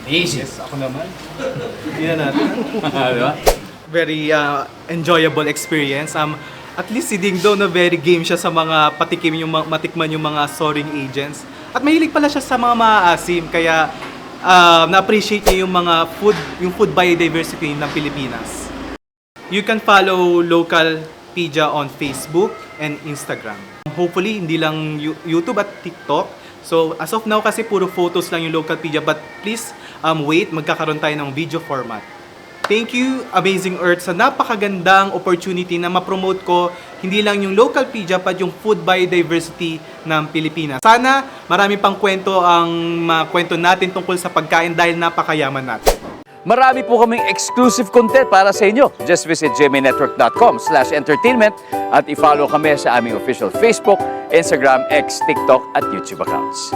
Easy. Yes, ako naman. Hindi na natin. Di ba? Very enjoyable experience. At least si Ding Dong na very game siya sa mga patikim matikman yung mga soaring agents. At mahilig pala siya sa mga maaasim kaya na-appreciate niya yung food biodiversity ng Pilipinas. You can follow Localpedia on Facebook and Instagram. Hopefully hindi lang YouTube at TikTok. So as of now kasi puro photos lang yung Localpedia, but please wait, magkakaroon tayo ng video format. Thank you, Amazing Earth, sa napakagandang opportunity na ma-promote ko hindi lang yung Localpedia, but yung food biodiversity ng Pilipinas. Sana marami pang kwento ang makwento natin tungkol sa pagkain dahil napakayaman natin. Marami po kaming exclusive content para sa inyo. Just visit gmanetwork.com/entertainment at i-follow kami sa aming official Facebook, Instagram, X, TikTok at YouTube accounts.